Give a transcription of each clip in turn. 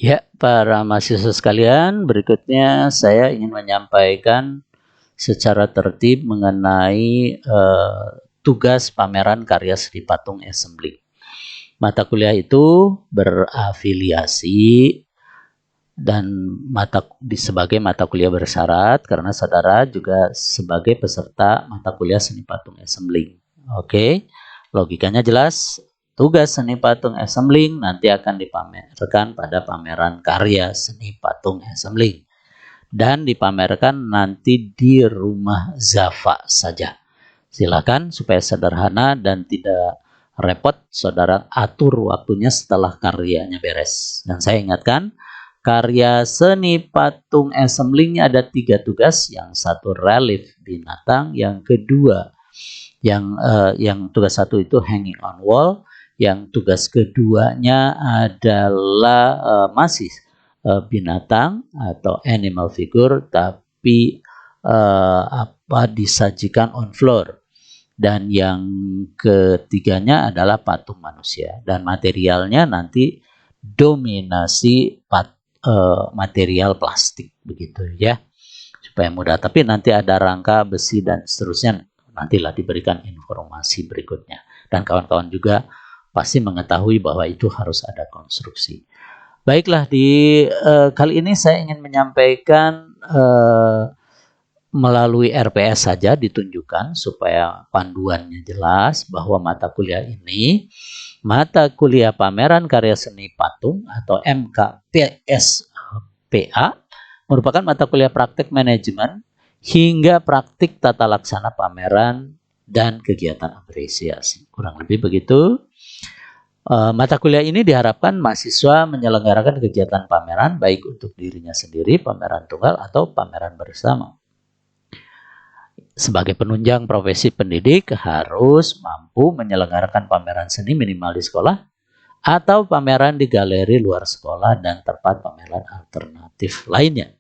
Ya, para mahasiswa sekalian, berikutnya saya ingin menyampaikan secara tertib mengenai tugas pameran karya seni patung assembly. Mata kuliah itu berafiliasi dan sebagai mata kuliah bersyarat karena saudara juga sebagai peserta mata kuliah seni patung assembly. Oke, logikanya jelas. Tugas seni patung assembling nanti akan dipamerkan pada pameran karya seni patung assembling dan dipamerkan nanti di rumah Zafa saja. Silakan supaya sederhana dan tidak repot, saudara atur waktunya setelah karyanya beres. Dan saya ingatkan, karya seni patung assembling ada 3 tugas. Yang satu relief binatang, yang kedua yang tugas 1 itu hanging on wall, yang tugas keduanya adalah masih binatang atau animal figure tapi disajikan on floor, dan yang ketiganya adalah patung manusia dan materialnya nanti dominasi material plastik begitu ya, supaya mudah. Tapi nanti ada rangka besi dan seterusnya, nantilah diberikan informasi berikutnya, dan kawan-kawan juga pasti mengetahui bahwa itu harus ada konstruksi. Baiklah, di kali ini saya ingin menyampaikan melalui RPS saja ditunjukkan supaya panduannya jelas bahwa mata kuliah ini, mata kuliah pameran karya seni patung atau MKPSPA, merupakan mata kuliah praktek manajemen hingga praktik tata laksana pameran dan kegiatan apresiasi. Kurang lebih begitu. Mata kuliah ini diharapkan mahasiswa menyelenggarakan kegiatan pameran baik untuk dirinya sendiri, pameran tunggal, atau pameran bersama. Sebagai penunjang profesi pendidik harus mampu menyelenggarakan pameran seni minimal di sekolah atau pameran di galeri luar sekolah dan tempat pameran alternatif lainnya.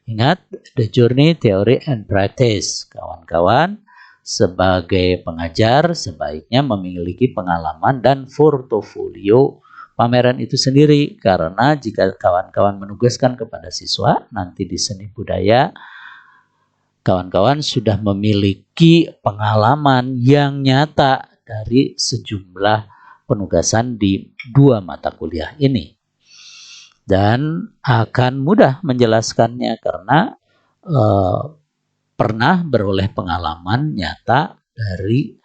Ingat, the journey, theory, and practice. Kawan-kawan, sebagai pengajar sebaiknya memiliki pengalaman dan portofolio pameran itu sendiri, karena jika kawan-kawan menugaskan kepada siswa nanti di seni budaya, kawan-kawan sudah memiliki pengalaman yang nyata dari sejumlah penugasan di 2 mata kuliah ini, dan akan mudah menjelaskannya karena pernah beroleh pengalaman nyata dari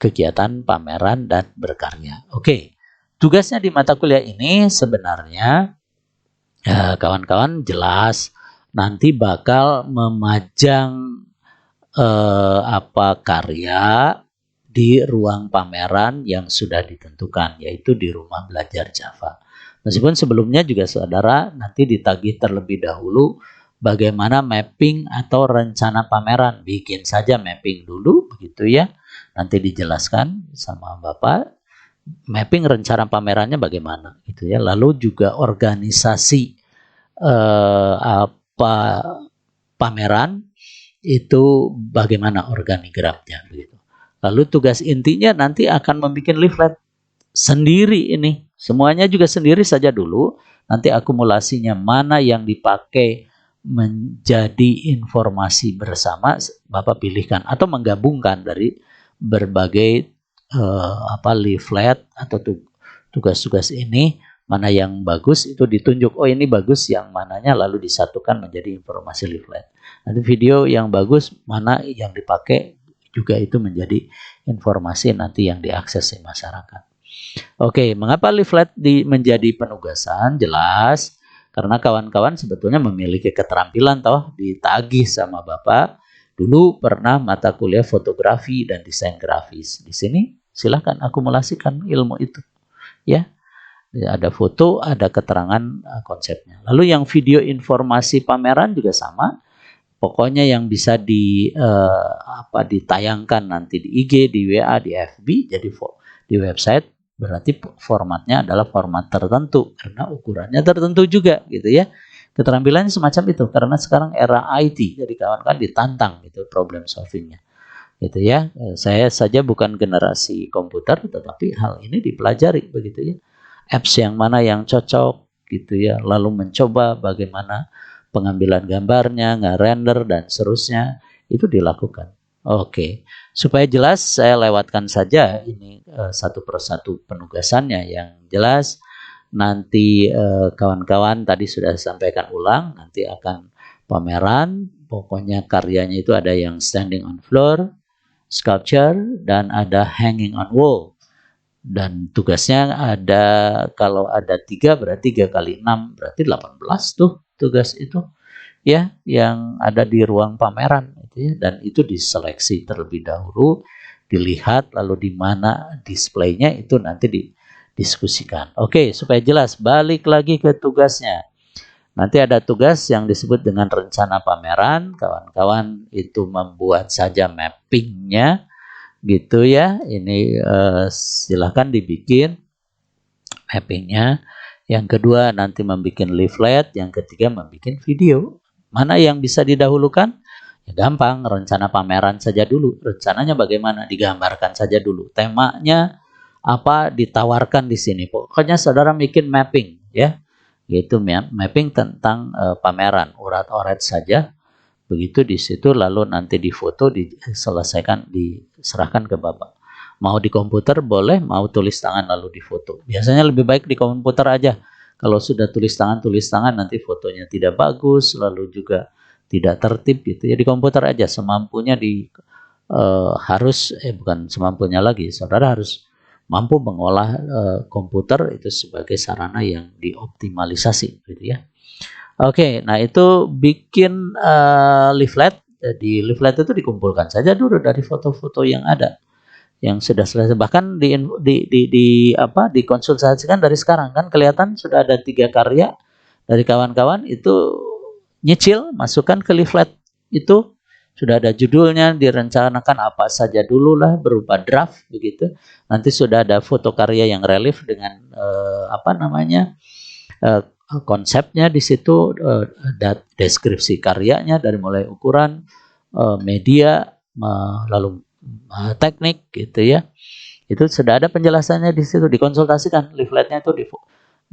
kegiatan pameran dan berkarya. Oke, tugasnya di mata kuliah ini sebenarnya kawan-kawan jelas nanti bakal memajang karya di ruang pameran yang sudah ditentukan, yaitu di rumah belajar Java. Meskipun sebelumnya juga saudara nanti ditagih terlebih dahulu bagaimana mapping atau rencana pameran. Bikin saja mapping dulu begitu ya. Nanti dijelaskan sama Bapak mapping rencana pamerannya bagaimana gitu ya. Lalu juga organisasi pameran itu bagaimana organigramnya begitu. Lalu tugas intinya nanti akan membuat leaflet sendiri ini. Semuanya juga sendiri saja dulu. Nanti akumulasinya mana yang dipakai menjadi informasi bersama, Bapak pilihkan atau menggabungkan dari berbagai leaflet atau tugas-tugas ini. Mana yang bagus itu ditunjuk, oh ini bagus yang mananya, lalu disatukan menjadi informasi leaflet. Nanti video yang bagus mana yang dipakai juga itu menjadi informasi nanti yang diakses di masyarakat. Oke, mengapa leaflet menjadi penugasan? Jelas karena kawan-kawan sebetulnya memiliki keterampilan toh, ditagih sama Bapak. Dulu pernah mata kuliah fotografi dan desain grafis. Di sini silahkan akumulasikan ilmu itu ya. Ada foto, ada keterangan konsepnya. Lalu yang video informasi pameran juga sama. Pokoknya yang bisa ditayangkan nanti di IG, di WA, di FB, jadi di website, berarti formatnya adalah format tertentu karena ukurannya tertentu juga gitu ya. Keterampilannya semacam itu karena sekarang era IT, jadi kawan-kawan ditantang gitu problem solvingnya gitu ya. Saya saja bukan generasi komputer, tetapi hal ini dipelajari begitu ya. Apps yang mana yang cocok, gitu ya, lalu mencoba bagaimana pengambilan gambarnya, nge-render dan seterusnya, itu dilakukan. Oke, supaya jelas saya lewatkan saja ini satu persatu penugasannya yang jelas. Nanti kawan-kawan tadi sudah sampaikan ulang, nanti akan pameran, pokoknya karyanya itu ada yang standing on floor, sculpture, dan ada hanging on wall. Dan tugasnya ada, kalau ada 3 berarti 3 kali 6 berarti 18 tuh tugas itu ya yang ada di ruang pameran gitu ya. Dan itu diseleksi terlebih dahulu, dilihat, lalu di mana displaynya itu nanti didiskusikan. Oke, supaya jelas, balik lagi ke tugasnya. Nanti ada tugas yang disebut dengan rencana pameran. Kawan-kawan itu membuat saja mappingnya gitu ya. Ini silahkan dibikin mappingnya. Yang kedua nanti membuat leaflet. Yang ketiga membuat video. Mana yang bisa didahulukan? Ya gampang, rencana pameran saja dulu. Rencananya bagaimana? Digambarkan saja dulu. Temanya apa, ditawarkan di sini. Pokoknya saudara bikin mapping ya. Yaitu mapping tentang pameran, urat-urat saja. Begitu di situ, lalu nanti difoto, diselesaikan, diserahkan ke Bapak. Mau di komputer boleh, mau tulis tangan lalu difoto. Biasanya lebih baik di komputer aja. Kalau sudah tulis tangan nanti fotonya tidak bagus, lalu juga tidak tertib gitu ya. Di komputer aja semampunya bukan semampunya lagi. Saudara harus mampu mengolah komputer itu sebagai sarana yang dioptimalisasi gitu ya. Oke, nah itu bikin leaflet. Di leaflet itu dikumpulkan saja dulu dari foto-foto yang ada, yang sudah selesai. Bahkan dikonsultasikan dari sekarang, kan kelihatan sudah ada 3 karya dari kawan-kawan itu nyicil, masukkan ke leaflet itu. Sudah ada judulnya, direncanakan apa saja dulu lah berupa draft begitu. Nanti sudah ada foto karya yang relief dengan konsepnya di situ, deskripsi karyanya dari mulai ukuran, media, lalu teknik gitu ya. Itu sudah ada penjelasannya di situ, dikonsultasikan. Leafletnya itu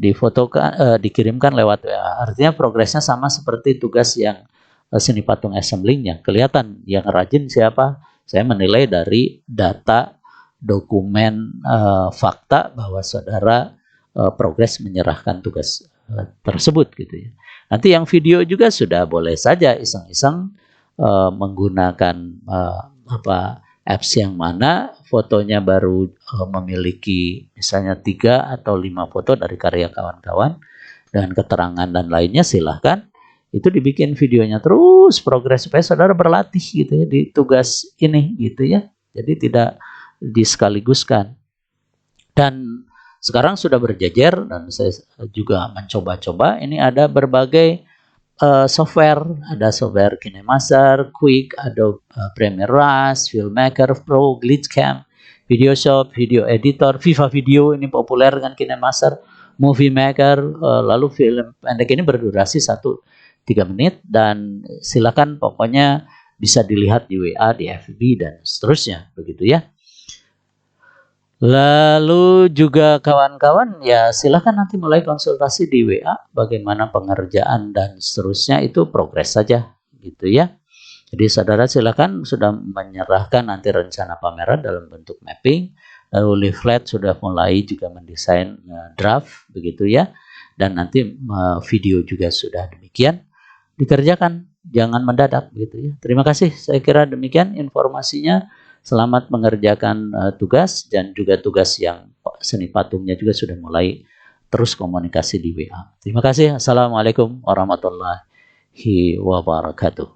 difotokan, dikirimkan lewat WA. Artinya progresnya sama seperti tugas yang seni patung assemblingnya. Kelihatan yang rajin siapa. Saya menilai dari data dokumen fakta bahwa saudara progres menyerahkan tugas tersebut gitu ya. Nanti yang video juga sudah boleh saja iseng-iseng menggunakan apps yang mana fotonya baru memiliki misalnya 3 atau 5 foto dari karya kawan-kawan dan keterangan dan lainnya, silahkan itu dibikin videonya terus progres supaya saudara berlatih gitu ya di tugas ini gitu ya. Jadi tidak diskaliguskan. Dan sekarang sudah berjejer dan saya juga mencoba-coba. Ini ada berbagai software, ada software KineMaster, Quick, Adobe Premiere Rush, Filmmaker Pro, Glitchcam, Videoshop, Video Editor, Viva Video ini populer dengan KineMaster, Movie Maker, lalu film pendek ini berdurasi 1-3 menit dan silakan pokoknya bisa dilihat di WA, di FB dan seterusnya begitu ya. Lalu juga kawan-kawan ya silahkan nanti mulai konsultasi di WA bagaimana pengerjaan dan seterusnya, itu progres saja gitu ya. Jadi saudara silahkan sudah menyerahkan nanti rencana pameran dalam bentuk mapping, lalu leaflet sudah mulai juga mendesain draft begitu ya, dan nanti video juga sudah demikian dikerjakan, jangan mendadak gitu ya. Terima kasih, saya kira demikian informasinya. Selamat mengerjakan tugas dan juga tugas yang seni patungnya juga sudah mulai terus komunikasi di WA. Terima kasih. Assalamualaikum warahmatullahi wabarakatuh.